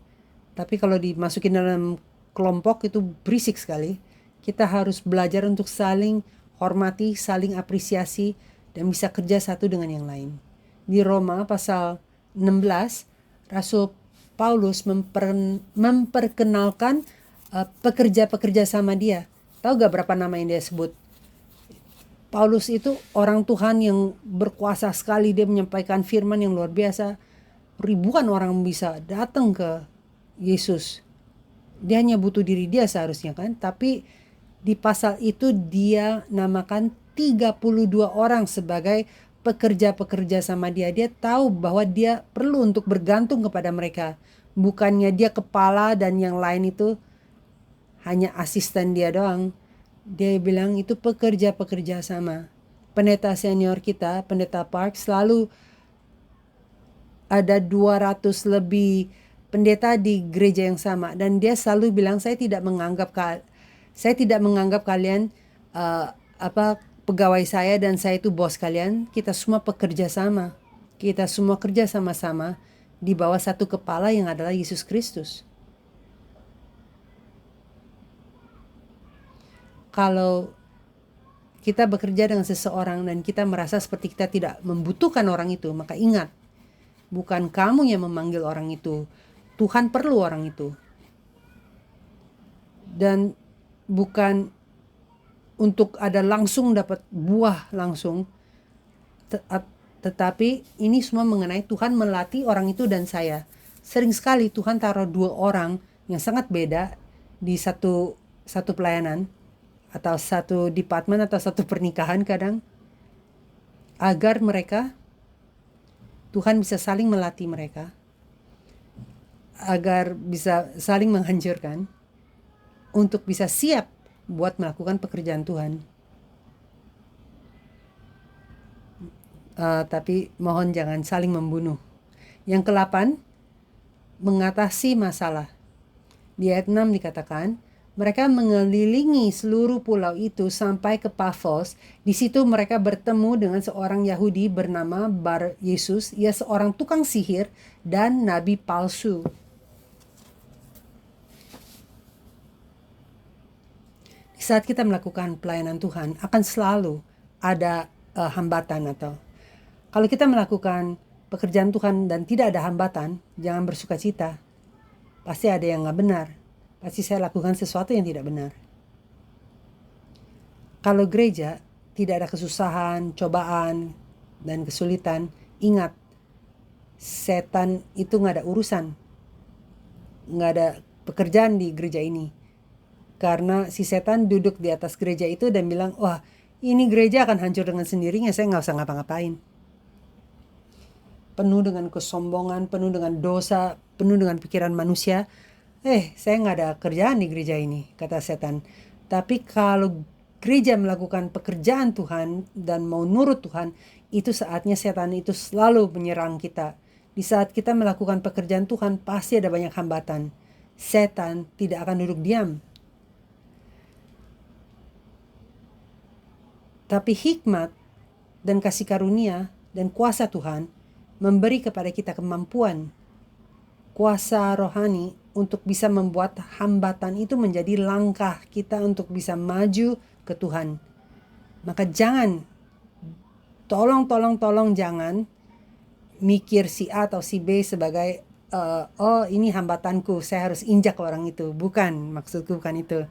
tapi kalau dimasukin dalam kelompok itu berisik sekali. Kita harus belajar untuk saling hormati, saling apresiasi, dan bisa kerja satu dengan yang lain. Di Roma pasal 16, Rasul Paulus memperkenalkan pekerja-pekerja sama dia. Tahu gak berapa nama yang dia sebut? Paulus itu orang Tuhan yang berkuasa sekali. Dia menyampaikan firman yang luar biasa. Ribuan orang bisa datang ke Yesus. Dia hanya butuh diri dia seharusnya kan. Tapi di pasal itu dia namakan 32 orang sebagai pekerja-pekerja sama dia. Dia tahu bahwa dia perlu untuk bergantung kepada mereka. Bukannya dia kepala dan yang lain itu hanya asisten dia doang. Dia bilang itu pekerja-pekerja sama. Pendeta senior kita, Pendeta Park, selalu ada 200 lebih pendeta di gereja yang sama. Dan dia selalu bilang, saya tidak menganggap kalian pegawai saya dan saya itu bos kalian. Kita semua pekerja sama. Kita semua kerja sama-sama di bawah satu kepala yang adalah Yesus Kristus. Kalau kita bekerja dengan seseorang dan kita merasa seperti kita tidak membutuhkan orang itu, maka ingat, bukan kamu yang memanggil orang itu. Tuhan perlu orang itu. Dan bukan untuk ada langsung dapat buah langsung. Tetapi ini semua mengenai Tuhan melatih orang itu dan saya. Sering sekali Tuhan taruh 2 orang yang sangat beda di satu pelayanan, atau satu departemen, atau satu pernikahan kadang, agar mereka, Tuhan bisa saling melatih mereka, agar bisa saling menghancurkan, untuk bisa siap buat melakukan pekerjaan Tuhan. Tapi mohon jangan saling membunuh. Yang ke-8, mengatasi masalah. Di ayat 6 dikatakan, mereka mengelilingi seluruh pulau itu sampai ke Pafos. Di situ mereka bertemu dengan seorang Yahudi bernama Bar Yesus. Ia seorang tukang sihir dan nabi palsu. Di saat kita melakukan pelayanan Tuhan, akan selalu ada hambatan. Atau kalau kita melakukan pekerjaan Tuhan dan tidak ada hambatan, jangan bersuka cita. Pasti ada yang gak benar. Pasti saya lakukan sesuatu yang tidak benar. Kalau gereja tidak ada kesusahan, cobaan, dan kesulitan, ingat, setan itu gak ada urusan. Gak ada pekerjaan di gereja ini. Karena si setan duduk di atas gereja itu dan bilang, wah, ini gereja akan hancur dengan sendirinya, saya gak usah ngapa-ngapain. Penuh dengan kesombongan, penuh dengan dosa, penuh dengan pikiran manusia. Saya nggak ada kerjaan di gereja ini, kata setan. Tapi kalau gereja melakukan pekerjaan Tuhan dan mau nurut Tuhan, itu saatnya setan itu selalu menyerang kita. Di saat kita melakukan pekerjaan Tuhan, pasti ada banyak hambatan. Setan tidak akan duduk diam. Tapi hikmat dan kasih karunia dan kuasa Tuhan memberi kepada kita kemampuan, kuasa rohani, untuk bisa membuat hambatan itu menjadi langkah kita untuk bisa maju ke Tuhan. Maka jangan, tolong jangan mikir si A atau si B sebagai oh ini hambatanku, saya harus injak orang itu. Bukan, maksudku bukan itu.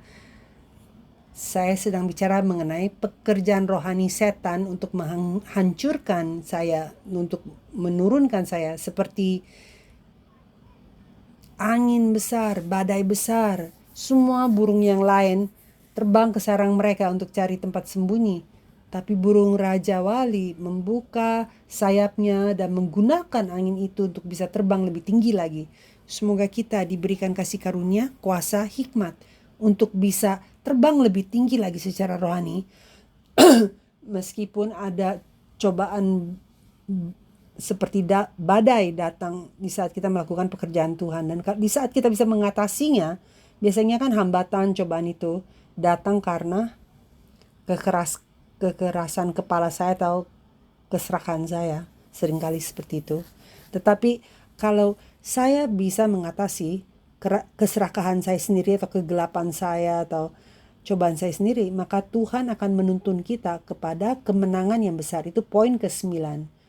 Saya sedang bicara mengenai pekerjaan rohani setan untuk menghancurkan saya, untuk menurunkan saya, seperti angin besar, badai besar, semua burung yang lain terbang ke sarang mereka untuk cari tempat sembunyi. Tapi burung Raja Wali membuka sayapnya dan menggunakan angin itu untuk bisa terbang lebih tinggi lagi. Semoga kita diberikan kasih karunia, kuasa, hikmat untuk bisa terbang lebih tinggi lagi secara rohani. Meskipun ada cobaan seperti badai datang di saat kita melakukan pekerjaan Tuhan. Dan di saat kita bisa mengatasinya, biasanya kan hambatan, cobaan itu datang karena kekerasan kepala saya atau keserakaan saya, seringkali seperti itu. Tetapi kalau saya bisa mengatasi keserakahan saya sendiri atau kegelapan saya atau cobaan saya sendiri, maka Tuhan akan menuntun kita kepada kemenangan yang besar. Itu poin ke-9,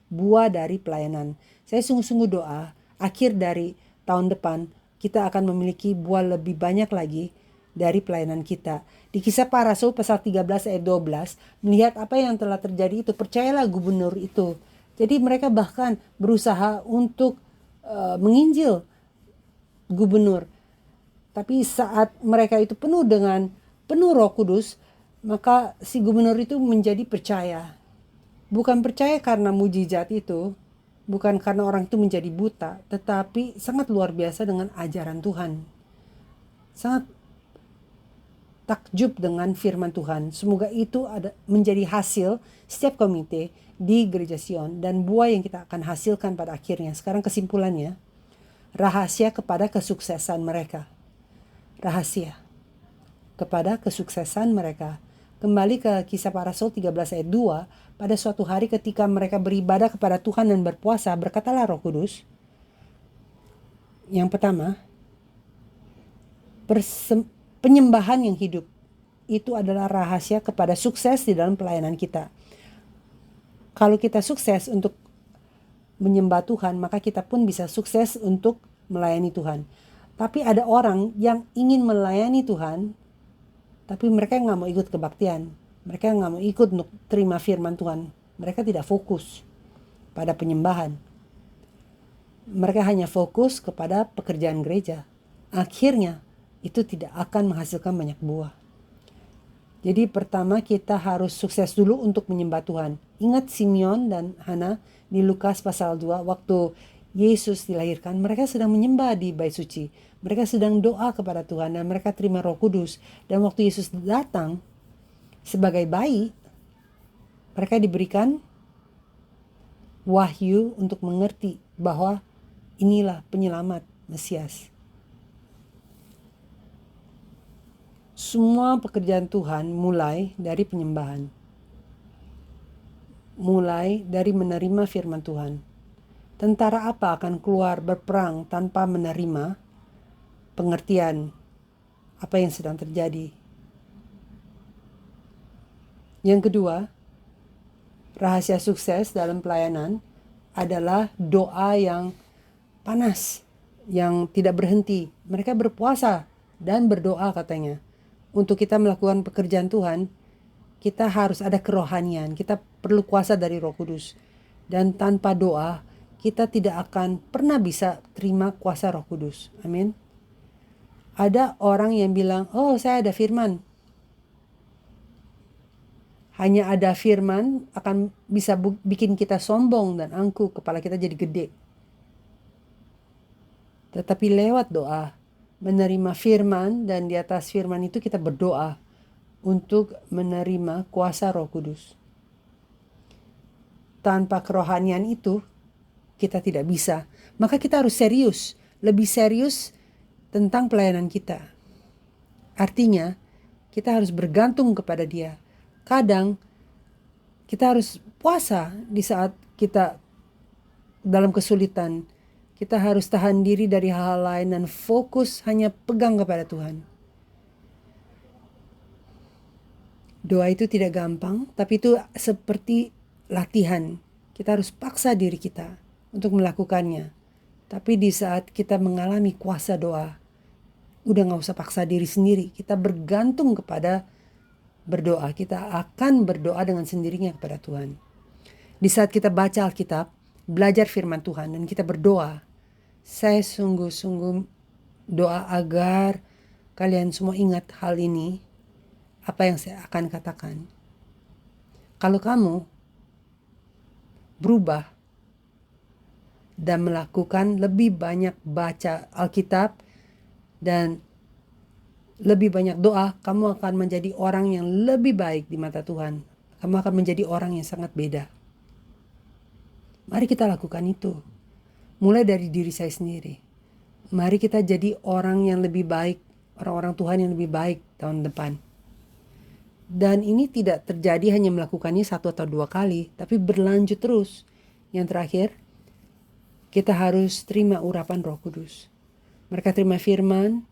buah dari pelayanan. Saya sungguh-sungguh doa, akhir dari tahun depan, kita akan memiliki buah lebih banyak lagi dari pelayanan kita. Di Kisah Para Rasul pasal 13 ayat 12, melihat apa yang telah terjadi itu, percayalah gubernur itu. Jadi mereka bahkan berusaha untuk menginjil gubernur. Tapi saat mereka itu penuh Roh Kudus, maka si gubernur itu menjadi percaya. Bukan percaya karena mujizat itu, bukan karena orang itu menjadi buta, tetapi sangat luar biasa dengan ajaran Tuhan. Sangat takjub dengan firman Tuhan. Semoga itu menjadi hasil setiap komite di Gereja Sion dan buah yang kita akan hasilkan pada akhirnya. Sekarang kesimpulannya, rahasia kepada kesuksesan mereka. Rahasia kepada kesuksesan mereka. Kembali ke Kisah Para Rasul 13 ayat 2, pada suatu hari ketika mereka beribadah kepada Tuhan dan berpuasa, berkatalah Roh Kudus. Yang pertama, penyembahan yang hidup. Itu adalah rahasia kepada sukses di dalam pelayanan kita. Kalau kita sukses untuk menyembah Tuhan, maka kita pun bisa sukses untuk melayani Tuhan. Tapi ada orang yang ingin melayani Tuhan, tapi mereka nggak mau ikut kebaktian. Mereka nggak mau ikut untuk terima firman Tuhan. Mereka tidak fokus pada penyembahan. Mereka hanya fokus kepada pekerjaan gereja. Akhirnya itu tidak akan menghasilkan banyak buah. Jadi pertama kita harus sukses dulu untuk menyembah Tuhan. Ingat Simeon dan Hana di Lukas pasal 2 waktu Yesus dilahirkan, mereka sedang menyembah di bait suci. Mereka sedang doa kepada Tuhan dan mereka terima Roh Kudus. Dan waktu Yesus datang sebagai bayi, mereka diberikan wahyu untuk mengerti bahwa inilah penyelamat Mesias. Semua pekerjaan Tuhan mulai dari penyembahan. Mulai dari menerima firman Tuhan. Tentara apa akan keluar berperang tanpa menerima pengertian apa yang sedang terjadi? Yang kedua, rahasia sukses dalam pelayanan adalah doa yang panas, yang tidak berhenti. Mereka berpuasa dan berdoa katanya. Untuk kita melakukan pekerjaan Tuhan, kita harus ada kerohanian. Kita perlu kuasa dari Roh Kudus. Dan tanpa doa, kita tidak akan pernah bisa terima kuasa Roh Kudus. Amin. Ada orang yang bilang, oh saya ada firman. Hanya ada firman akan bisa bikin kita sombong dan angkuh, kepala kita jadi gede. Tetapi lewat doa, menerima firman, dan di atas firman itu kita berdoa untuk menerima kuasa Roh Kudus. Tanpa kerohanian itu, kita tidak bisa. Maka kita harus serius, lebih serius tentang pelayanan kita. Artinya, kita harus bergantung kepada Dia. Kadang, kita harus puasa di saat kita dalam kesulitan. Kita harus tahan diri dari hal-hal lain dan fokus hanya pegang kepada Tuhan. Doa itu tidak gampang, tapi itu seperti latihan. Kita harus paksa diri kita untuk melakukannya. Tapi di saat kita mengalami kuasa doa, udah gak usah paksa diri sendiri. Kita bergantung kepada berdoa. Kita akan berdoa dengan sendirinya kepada Tuhan. Di saat kita baca Alkitab, belajar firman Tuhan, dan kita berdoa, saya sungguh-sungguh doa agar kalian semua ingat hal ini, apa yang saya akan katakan. Kalau kamu berubah dan melakukan lebih banyak baca Alkitab dan lebih banyak doa, kamu akan menjadi orang yang lebih baik di mata Tuhan. Kamu akan menjadi orang yang sangat beda. Mari kita lakukan itu. Mulai dari diri saya sendiri. Mari kita jadi orang yang lebih baik, orang-orang Tuhan yang lebih baik tahun depan. Dan ini tidak terjadi hanya melakukannya 1 atau 2 kali, tapi berlanjut terus. Yang terakhir, kita harus terima urapan Roh Kudus. Mereka terima firman,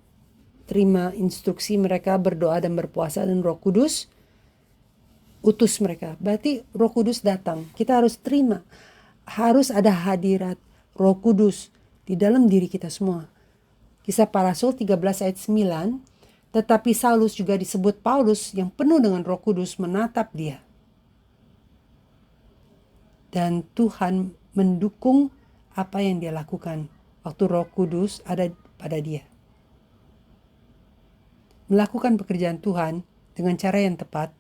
terima instruksi mereka berdoa dan berpuasa, dan Roh Kudus utus mereka. Berarti Roh Kudus datang. Kita harus terima. Harus ada hadirat Roh Kudus di dalam diri kita semua. Kisah Para Rasul 13 ayat 9. Tetapi Saulus juga disebut Paulus yang penuh dengan Roh Kudus menatap dia. Dan Tuhan mendukung apa yang dia lakukan waktu Roh Kudus ada pada dia. Melakukan pekerjaan Tuhan dengan cara yang tepat,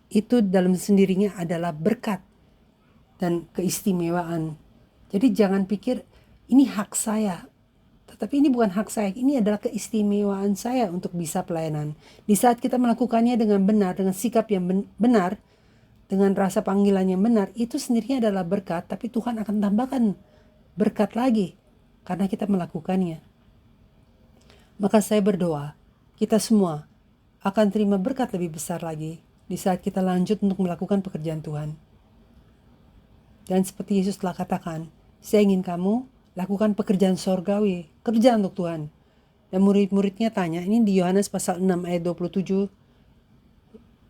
itu dalam sendirinya adalah berkat dan keistimewaan. Jadi jangan pikir ini hak saya. Tetapi ini bukan hak saya, ini adalah keistimewaan saya untuk bisa pelayanan. Di saat kita melakukannya dengan benar, dengan sikap yang benar, dengan rasa panggilan yang benar, itu sendirinya adalah berkat, tapi Tuhan akan tambahkan berkat lagi karena kita melakukannya. Maka saya berdoa, kita semua akan terima berkat lebih besar lagi di saat kita lanjut untuk melakukan pekerjaan Tuhan. Dan seperti Yesus telah katakan, saya ingin kamu lakukan pekerjaan sorgawi, kerja untuk Tuhan. Dan murid-muridnya tanya, ini di Yohanes pasal 6 ayat 27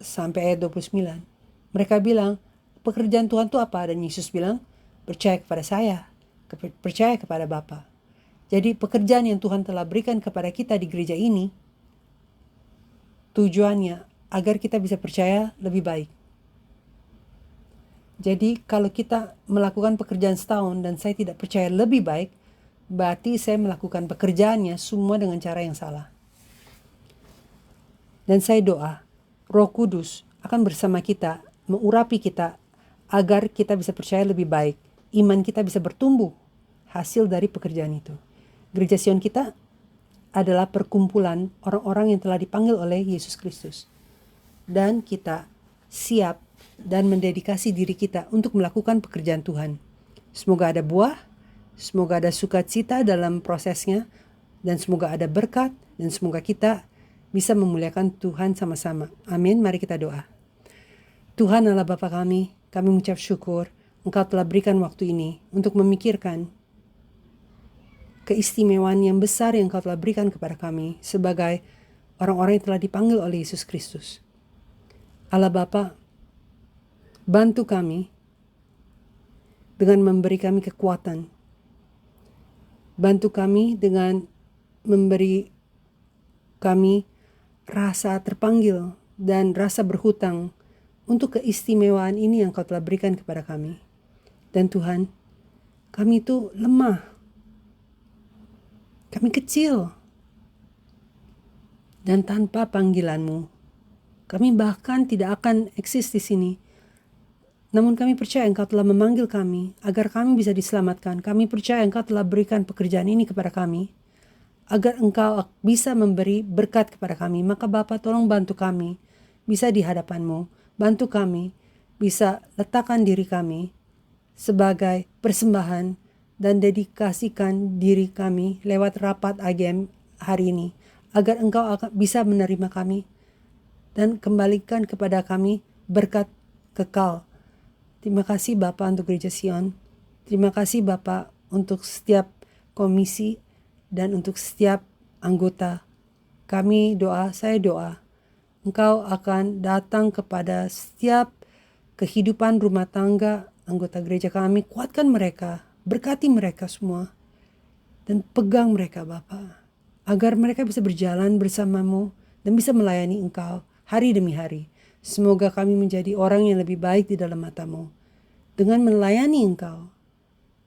sampai ayat 29. Mereka bilang, pekerjaan Tuhan itu apa? Dan Yesus bilang, percaya kepada saya, percaya kepada Bapa. Jadi pekerjaan yang Tuhan telah berikan kepada kita di gereja ini, tujuannya agar kita bisa percaya lebih baik. Jadi kalau kita melakukan pekerjaan setahun dan saya tidak percaya lebih baik, berarti saya melakukan pekerjaannya semua dengan cara yang salah. Dan saya doa, Roh Kudus akan bersama kita, mengurapi kita, agar kita bisa percaya lebih baik. Iman kita bisa bertumbuh, hasil dari pekerjaan itu. Gereja Sion kita adalah perkumpulan orang-orang yang telah dipanggil oleh Yesus Kristus. Dan kita siap dan mendedikasi diri kita untuk melakukan pekerjaan Tuhan. Semoga ada buah, semoga ada sukacita dalam prosesnya, dan semoga ada berkat, dan semoga kita bisa memuliakan Tuhan sama-sama. Amin, mari kita doa. Tuhan Allah Bapa kami mengucap syukur Engkau telah berikan waktu ini untuk memikirkan keistimewaan yang besar yang Engkau telah berikan kepada kami sebagai orang-orang yang telah dipanggil oleh Yesus Kristus. Allah Bapa, bantu kami dengan memberi kami kekuatan. Bantu kami dengan memberi kami rasa terpanggil dan rasa berhutang untuk keistimewaan ini yang Kau telah berikan kepada kami. Dan Tuhan, kami itu lemah. Kami kecil. Dan tanpa panggilan-Mu, kami bahkan tidak akan eksis di sini. Namun kami percaya Engkau telah memanggil kami agar kami bisa diselamatkan. Kami percaya Engkau telah berikan pekerjaan ini kepada kami agar Engkau bisa memberi berkat kepada kami. Maka Bapa, tolong bantu kami bisa di hadapan-Mu. Bantu kami bisa letakkan diri kami sebagai persembahan dan dedikasikan diri kami lewat rapat AGM hari ini agar Engkau bisa menerima kami dan kembalikan kepada kami berkat kekal. Terima kasih Bapak untuk Gereja Sion. Terima kasih Bapak untuk setiap komisi dan untuk setiap anggota. Saya doa, Engkau akan datang kepada setiap kehidupan rumah tangga anggota gereja kami. Kuatkan mereka, berkati mereka semua, dan pegang mereka Bapak, agar mereka bisa berjalan bersama-Mu dan bisa melayani Engkau hari demi hari. Semoga kami menjadi orang yang lebih baik di dalam mata-Mu dengan melayani Engkau.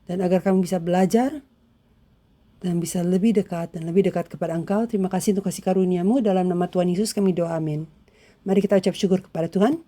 Dan agar kami bisa belajar dan bisa lebih dekat kepada Engkau. Terima kasih untuk kasih karunia-Mu. Dalam nama Tuhan Yesus kami doa, amin. Mari kita ucap syukur kepada Tuhan.